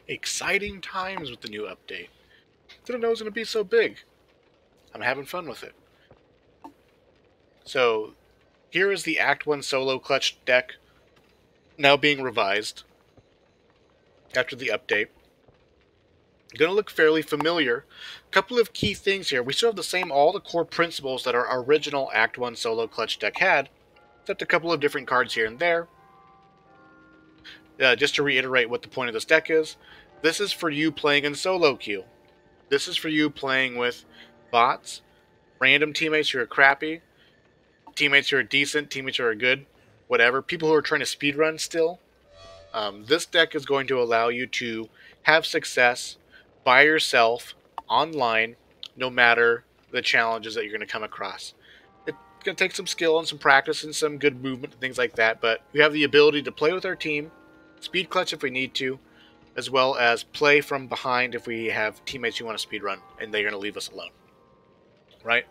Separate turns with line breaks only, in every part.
Exciting times with the new update. Didn't know it was going to be so big. I'm having fun with it. So, here is the Act-1 solo clutch deck, now being revised after the update. Going to look fairly familiar. A couple of key things here. We still have all the core principles that our original Act-1 solo clutch deck had, except a couple of different cards here and there. Just to reiterate what the point of this deck is, this is for you playing in solo queue. This is for you playing with bots, random teammates who are crappy, teammates who are decent, teammates who are good, whatever. People who are trying to speedrun still. This deck is going to allow you to have success by yourself, online, no matter the challenges that you're going to come across. It's going to take some skill and some practice and some good movement and things like that, but we have the ability to play with our team, speed clutch if we need to, as well as play from behind if we have teammates who want to speedrun and they're going to leave us alone. Right?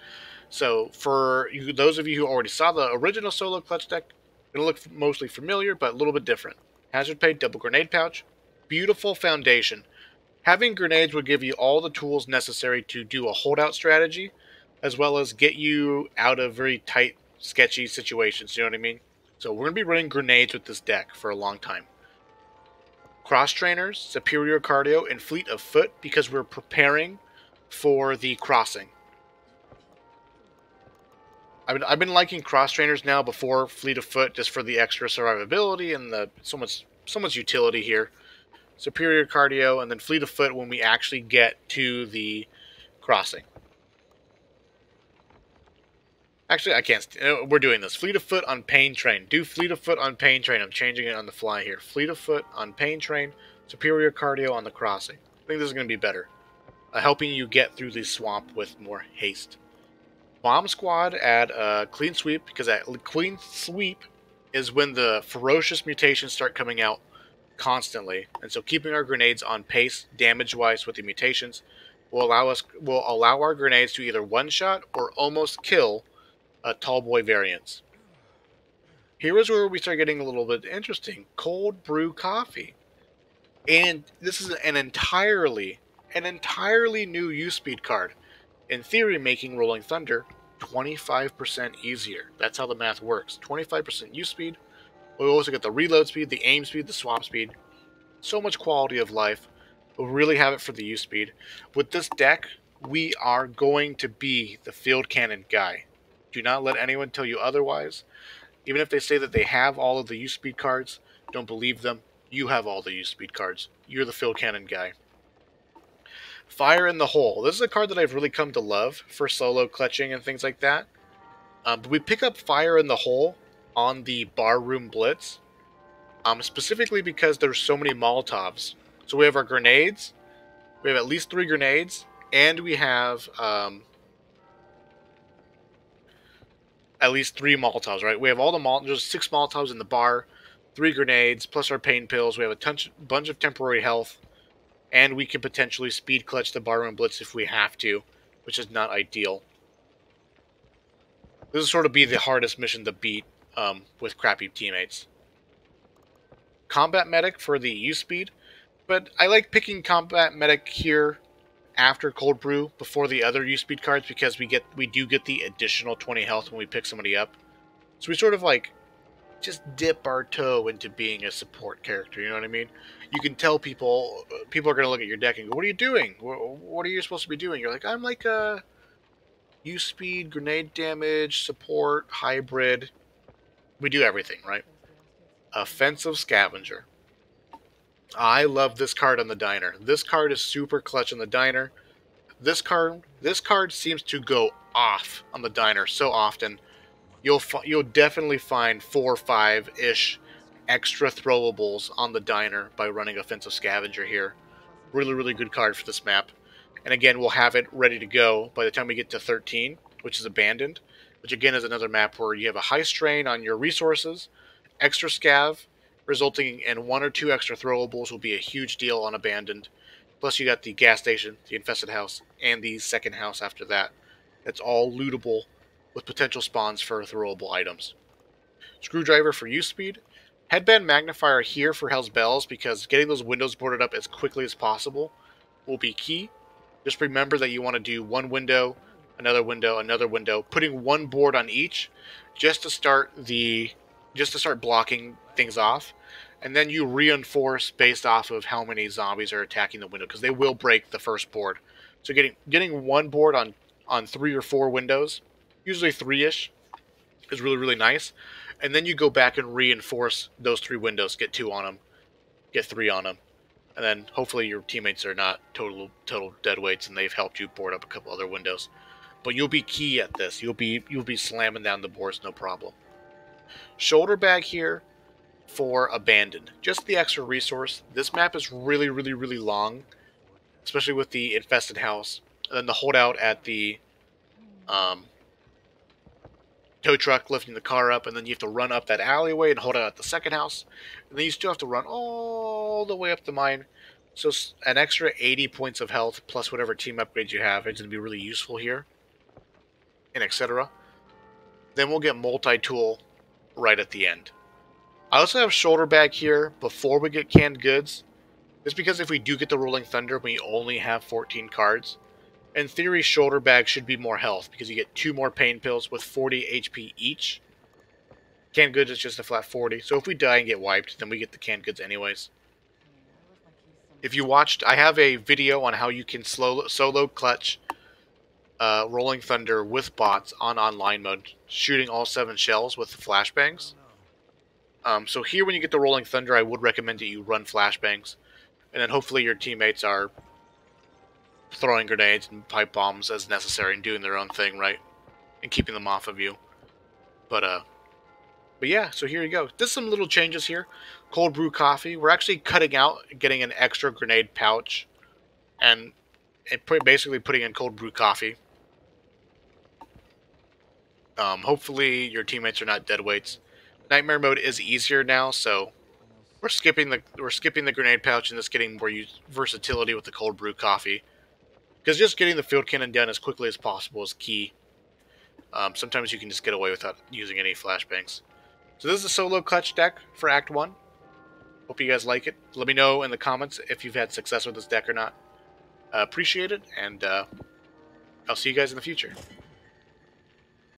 So for those of you who already saw the original solo clutch deck, it'll look mostly familiar, but a little bit different. Hazard Pay, double grenade pouch, beautiful foundation. Having grenades will give you all the tools necessary to do a holdout strategy, as well as get you out of very tight, sketchy situations, you know what I mean? So we're going to be running grenades with this deck for a long time. Cross trainers, superior cardio, and fleet of foot because we're preparing for the crossing. I've been liking cross trainers now before fleet of foot just for the extra survivability and the so much utility here. Superior cardio and then fleet of foot when we actually get to the crossing. Actually, I can't. We're doing this. Fleet of foot on pain train. Do fleet of foot on pain train. I'm changing it on the fly here. Fleet of foot on pain train. Superior cardio on the crossing. I think this is going to be better. Helping you get through the swamp with more haste. Bomb squad add a clean sweep because that clean sweep is when the ferocious mutations start coming out constantly, and so keeping our grenades on pace damage-wise with the mutations will allow our grenades to either one-shot or almost kill tall boy variants. Here is where we start getting a little bit interesting. Cold brew coffee, and this is an entirely new use speed card. In theory, making Rolling Thunder 25% easier. That's how the math works. 25% use speed. We also get the reload speed, the aim speed, the swap speed. So much quality of life. We'll really have it for the use speed. With this deck, we are going to be the field cannon guy. Do not let anyone tell you otherwise. Even if they say that they have all of the use speed cards, don't believe them. You have all the use speed cards. You're the field cannon guy. Fire in the Hole. This is a card that I've really come to love for solo clutching and things like that. But we pick up Fire in the Hole on the Barroom Blitz, specifically because there's so many Molotovs. So we have our grenades, we have at least 3 grenades, and we have at least 3 Molotovs, right? We have all the there's 6 Molotovs in the bar, 3 grenades, plus our pain pills. We have a bunch of temporary health, and we can potentially speed clutch the Barroom Blitz if we have to, which is not ideal. This will sort of be the hardest mission to beat with crappy teammates. Combat Medic for the use speed, but I like picking Combat Medic here after Cold Brew before the other use speed cards because we do get the additional 20 health when we pick somebody up. So we sort of like just dip our toe into being a support character, you know what I mean? You can tell people are going to look at your deck and go, what are you doing? What are you supposed to be doing? You're like, I'm like a use speed, grenade damage, support, hybrid. We do everything, right? Offensive Scavenger. I love this card on the diner. This card is super clutch on the diner. This card seems to go off on the diner so often. You'll definitely find 4 or 5-ish extra throwables on the diner by running Offensive Scavenger here. Really, really good card for this map. And again, we'll have it ready to go by the time we get to 13, which is Abandoned, which again is another map where you have a high strain on your resources. Extra Scav, resulting in 1 or 2 extra throwables will be a huge deal on Abandoned. Plus you got the gas station, the infested house, and the second house after that. It's all lootable with potential spawns for throwable items. Screwdriver for use speed. Headband magnifier here for Hell's Bells, because getting those windows boarded up as quickly as possible will be key. Just remember that you want to do one window, another window, putting one board on each, just to start blocking things off, and then you reinforce based off of how many zombies are attacking the window, because they will break the first board. So getting one board on 3 or 4 windows, usually 3-ish, is really, really nice. And then you go back and reinforce those 3 windows, get 2 on them, get 3 on them. And then hopefully your teammates are not total dead weights and they've helped you board up a couple other windows. But you'll be key at this. You'll be slamming down the boards, no problem. Shoulder bag here for abandoned. Just the extra resource. This map is really, really, really long, especially with the infested house. And then the holdout at the tow truck lifting the car up, and then you have to run up that alleyway and hold out at the second house, and then you still have to run all the way up the mine. So an extra 80 points of health plus whatever team upgrades you have is going to be really useful here, and etc. Then we'll get multi-tool right at the end. I also have shoulder bag here before we get canned goods, just because if we do get the Rolling Thunder, we only have 14 cards. In theory, shoulder bag should be more health, because you get 2 more pain pills with 40 HP each. Canned goods is just a flat 40, so if we die and get wiped, then we get the canned goods anyways. If you watched, I have a video on how you can solo clutch Rolling Thunder with bots on online mode, shooting all 7 shells with flashbangs. So here when you get the Rolling Thunder, I would recommend that you run flashbangs, and then hopefully your teammates are throwing grenades and pipe bombs as necessary and doing their own thing, right? And keeping them off of you. But yeah, so here you go. There's some little changes here. Cold brew coffee. We're actually cutting out getting an extra grenade pouch and basically putting in cold brew coffee. Hopefully your teammates are not dead weights. Nightmare mode is easier now, so we're skipping the grenade pouch and just getting more versatility with the cold brew coffee. Because just getting the field cannon done as quickly as possible is key. Sometimes you can just get away without using any flashbangs. So this is a solo clutch deck for Act 1. Hope you guys like it. Let me know in the comments if you've had success with this deck or not. Appreciate it, and I'll see you guys in the future.